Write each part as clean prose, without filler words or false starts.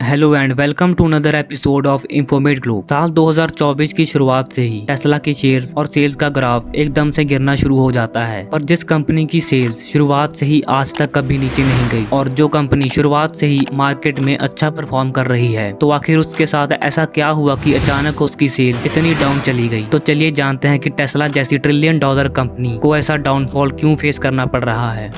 Hello and welcome to another episode of Informat Globe. साल 2024 की शुरुआत से ही टेस्ला के शेयर्स और सेल्स का ग्राफ एकदम से गिरना शुरू हो जाता है। पर जिस कंपनी की सेल्स शुरुआत से ही आज तक कभी नीचे नहीं गई और जो कंपनी शुरुआत से ही मार्केट में अच्छा परफॉर्म कर रही है, तो आखिर उसके साथ ऐसा क्या हुआ कि अचानक उसकी सेल इतनी डाउन चली गई। तो चलिए जानते हैं कि टेस्ला जैसी ट्रिलियन डॉलर कंपनी को ऐसा डाउनफॉल क्यों फेस करना पड़ रहा है।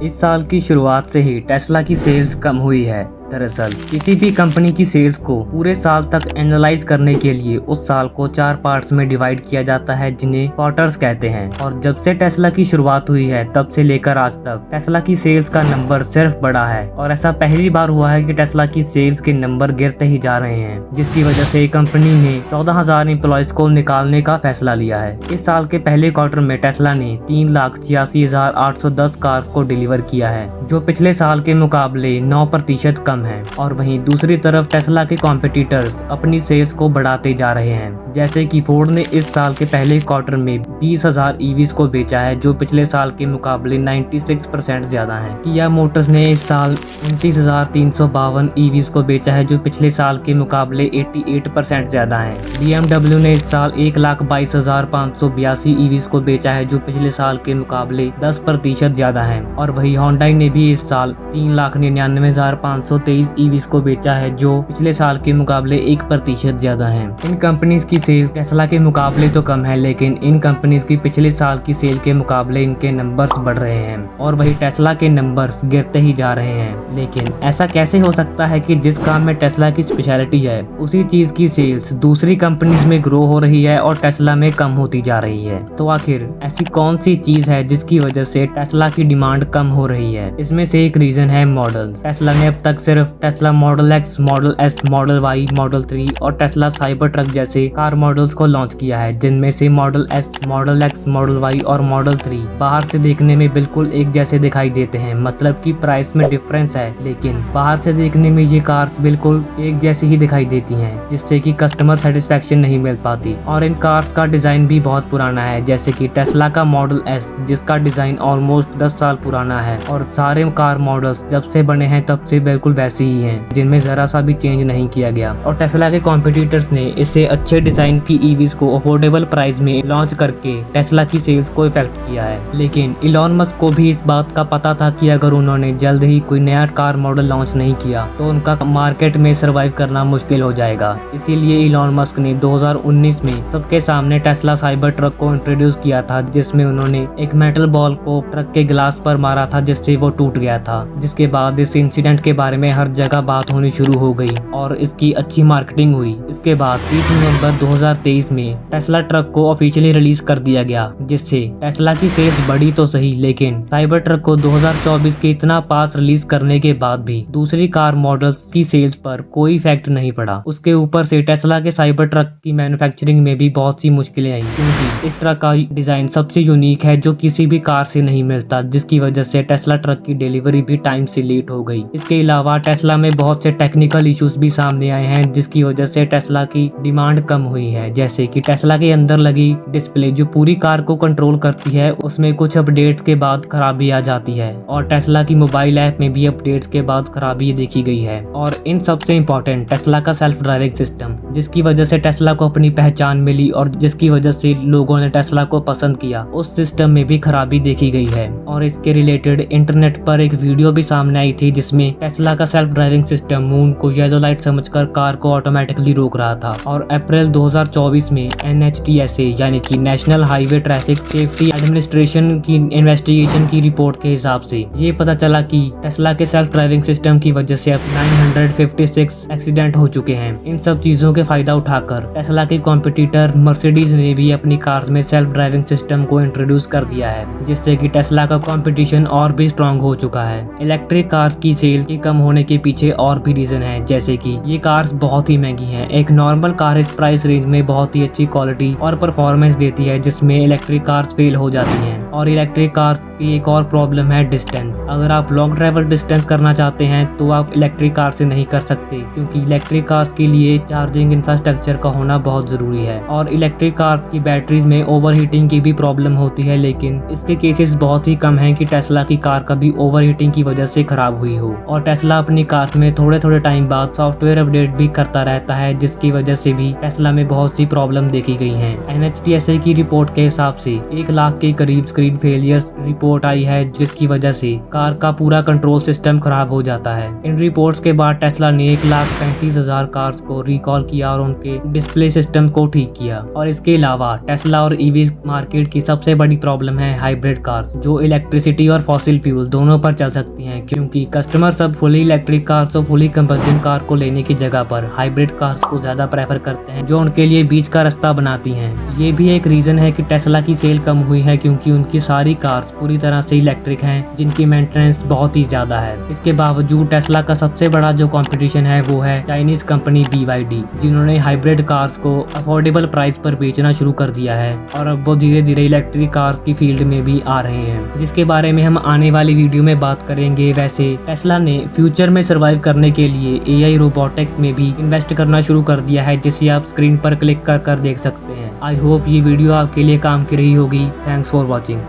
इस साल की शुरुआत से ही टेस्ला की सेल्स कम हुई है। दरअसल किसी भी कंपनी की सेल्स को पूरे साल तक एनालाइज करने के लिए उस साल को 4 पार्ट्स में डिवाइड किया जाता है, जिन्हें क्वार्टर्स कहते हैं। और जब से टेस्ला की शुरुआत हुई है तब से लेकर आज तक टेस्ला की सेल्स का नंबर सिर्फ बढ़ा है। और ऐसा पहली बार हुआ है कि टेस्ला की सेल्स के नंबर गिरते ही जा रहे हैं, जिसकी वजह से कंपनी ने 14,000 एम्प्लॉयज को निकालने का फैसला लिया है। इस साल के पहले क्वार्टर में टेस्ला ने 3,86,810 कार्स को डिलीवर किया है, जो पिछले साल के मुकाबले 9% कम है। और वहीं दूसरी तरफ टेस्ला के कॉम्पिटिटर्स अपनी सेल्स को बढ़ाते जा रहे हैं, जैसे कि फोर्ड ने इस साल के पहले क्वार्टर में 20,000 ईवीज को बेचा है, जो पिछले साल के मुकाबले 96% ज्यादा है। किया मोटर्स ने इस साल 29,352 ईवीज को बेचा है, जो पिछले साल के मुकाबले 88% ज्यादा है। BMW ने इस साल 1,22,582 ईवीज को बेचा है, जो पिछले साल के मुकाबले 10% ज्यादा है। और वही होंडा ने भी इस साल 3,99,523 ईवीज को बेचा है, जो पिछले साल के मुकाबले 1% ज्यादा है। इन कंपनीज की सेल टेस्ला के मुकाबले तो कम है, लेकिन इन कंपनीज की पिछले साल की सेल के मुकाबले इनके नंबर्स बढ़ रहे हैं और वही टेस्ला के नंबर्स गिरते ही जा रहे हैं। लेकिन ऐसा कैसे हो सकता है कि जिस काम में टेस्ला की स्पेशलिटी है, उसी चीज की सेल्स दूसरी कंपनीज में ग्रो हो रही है और टेस्ला में कम होती जा रही है। तो आखिर ऐसी कौन सी चीज है जिसकी वजह से टेस्ला की डिमांड कम हो रही है? इसमें से एक रीजन है मॉडल। टेस्ला ने अब तक सिर्फ Tesla model X, model S, model Y, model 3 और टेस्ला साइबर ट्रक जैसे कार मॉडल्स को लॉन्च किया है, जिनमें से model S, model X, model Y और मॉडल 3 बाहर से देखने में बिल्कुल एक जैसे दिखाई देते हैं, मतलब कि प्राइस में डिफरेंस है, लेकिन बाहर से देखने में ये कार्स बिल्कुल एक जैसी ही दिखाई देती हैं, जिससे कि कस्टमर सेटिस्फेक्शन नहीं मिल पाती। और इन कार्स का डिजाइन भी बहुत पुराना है, जैसे कि टेस्ला का मॉडल एस, जिसका डिजाइन ऑलमोस्ट 10 साल पुराना है और सारे कार मॉडल्स जब से बने हैं तब से बिल्कुल वैसे ही हैं, जिनमें जरा सा भी चेंज नहीं किया गया। और टेस्ला के कॉम्पिटिटर्स ने इसे अच्छे डिजाइन की ईवीज को अफोर्डेबल प्राइस में लॉन्च करके टेस्ला की सेल्स को इफेक्ट किया है। लेकिन इलॉन मस्क को भी इस बात का पता था कि अगर उन्होंने जल्द ही कोई नया कार मॉडल लॉन्च नहीं किया तो उनका मार्केट में सर्वाइव करना मुश्किल हो जाएगा। इसीलिए इलॉन मस्क ने 2019 में सबके सामने टेस्ला साइबर ट्रक को इंट्रोड्यूस किया था, जिसमें उन्होंने एक मेटल बॉल को ट्रक के ग्लास पर मारा था, जिससे वो टूट गया था। जिसके बाद इस इंसिडेंट के बारे में हर जगह बात होनी शुरू हो गई और इसकी अच्छी मार्केटिंग हुई। इसके बाद 30 नवंबर 2023 में टेस्ला ट्रक को ऑफिशियली रिलीज कर दिया गया, जिससे टेस्ला की सेल्स बढ़ी तो सही, लेकिन साइबर ट्रक को 2024 के इतना पास रिलीज करने के बाद भी दूसरी कार मॉडल्स की सेल्स पर कोई इफेक्ट नहीं पड़ा। उसके ऊपर से टेस्ला के साइबर ट्रक की मैन्युफैक्चरिंग में भी बहुत सी मुश्किलें आई, क्योंकि इस ट्रक का डिजाइन सबसे यूनिक है जो किसी भी कार से नहीं मिलता, जिसकी वजह से टेस्ला ट्रक की डिलीवरी भी टाइम से लेट हो गई। इसके अलावा टेस्ला में बहुत से टेक्निकल इश्यूज भी सामने आए हैं, जिसकी वजह से टेस्ला की डिमांड कम हुई है। जैसे कि टेस्ला के अंदर लगी डिस्प्ले जो पूरी कार को कंट्रोल करती है, उसमें कुछ अपडेट्स के बाद खराबी आ जाती है और टेस्ला की मोबाइल ऐप में भी अपडेट्स के बाद खराबी देखी गई है। और इन सबसे इम्पोर्टेंट टेस्ला का सेल्फ ड्राइविंग सिस्टम, जिसकी वजह से टेस्ला को अपनी पहचान मिली और जिसकी वजह से लोगों ने टेस्ला को पसंद किया, उस सिस्टम में भी खराबी देखी गई है। और इसके रिलेटेड इंटरनेट पर एक वीडियो भी सामने आई थी, जिसमें टेस्ला का सेल्फ ड्राइविंग सिस्टम मून को येलो लाइट समझकर कार को ऑटोमेटिकली रोक रहा था। और अप्रैल 2024 में NHTSA यानी कि national highway traffic safety administration की इन्वेस्टिगेशन की रिपोर्ट के हिसाब से ये पता चला कि टेस्ला के सेल्फ ड्राइविंग सिस्टम की वजह से अब 956 एक्सीडेंट हो चुके हैं। इन सब चीजों के फायदा उठाकर टेस्ला के कॉम्पिटिटर मर्सिडीज ने भी अपनी कार्स में सेल्फ ड्राइविंग सिस्टम को इंट्रोड्यूस कर दिया है, जिससे कि टेस्ला का कंपटीशन और भी स्ट्रॉन्ग हो चुका है। इलेक्ट्रिक कार्स की सेल के कम होने के पीछे और भी रीजन है, जैसे कि ये कार्स बहुत ही महंगी हैं। एक नॉर्मल कार इस प्राइस रेंज में बहुत ही अच्छी क्वालिटी और परफॉर्मेंस देती है, जिसमें इलेक्ट्रिक कार्स फेल हो जाती हैं। और इलेक्ट्रिक कार्स की एक और प्रॉब्लम है डिस्टेंस। अगर आप लॉन्ग ट्रैवल डिस्टेंस करना चाहते हैं तो आप इलेक्ट्रिक कार से नहीं कर सकते, क्योंकि इलेक्ट्रिक कार्स के लिए चार्जिंग इंफ्रास्ट्रक्चर का होना बहुत जरूरी है और इलेक्ट्रिक कार्स की बैटरीज में ओवरहीटिंग की भी प्रॉब्लम होती है, लेकिन इसके केसेस बहुत ही कम हैं कि टेस्ला की कार कभी ओवरहीटिंग की वजह से खराब हुई हो। और टेस्ला अपनी कार्स में थोड़े थोड़े टाइम बाद सॉफ्टवेयर अपडेट भी करता रहता है, जिसकी वजह से भी टेस्ला में बहुत सी प्रॉब्लम देखी गई हैं। NHTSA की रिपोर्ट के हिसाब से 1 लाख के करीब स्क्रीन फेलियर्स रिपोर्ट आई है, जिसकी वजह से कार का पूरा कंट्रोल सिस्टम खराब हो जाता है। इन रिपोर्ट्स के बाद टेस्ला ने 1,35,000 कार्स को रिकॉल किया और उनके डिस्प्ले सिस्टम को ठीक किया। और इसके अलावा टेस्ला और ईवी मार्केट की सबसे बड़ी प्रॉब्लम है हाइब्रिड कार्स, जो इलेक्ट्रिसिटी और फॉसिल फ्यूल दोनों पर चल सकती हैं, क्योंकि कस्टमर सब फुली इलेक्ट्रिक कार्स और फुली कंबस्शन कार को लेने की जगह पर हाइब्रिड कार्स को ज्यादा प्रेफर करते हैं, जो उनके लिए बीच का रास्ता बनाती हैं। ये भी एक रीजन है कि टेस्ला की सेल कम हुई है, क्योंकि उनकी सारी कार्स पूरी तरह से इलेक्ट्रिक हैं, जिनकी मेंटेनेंस बहुत ही ज्यादा है। इसके बावजूद टेस्ला का सबसे बड़ा जो कंपटीशन है वो है चाइनीज कंपनी BYD, जिन्होंने हाइब्रिड कार्स को अफोर्डेबल प्राइस पर बेचना शुरू कर दिया है और अब वो धीरे धीरे इलेक्ट्रिक कार्स की फील्ड में भी आ रहे हैं, जिसके बारे में हम आने वाली वीडियो में बात करेंगे। वैसे टेस्ला ने फ्यूचर में सर्वाइव करने के लिए AI रोबोटिक्स में भी इन्वेस्ट करना शुरू कर दिया है, जिसे आप स्क्रीन पर क्लिक कर देख सकते हैं। आई होप ये वीडियो आपके लिए काम की रही होगी। Thanks for watching.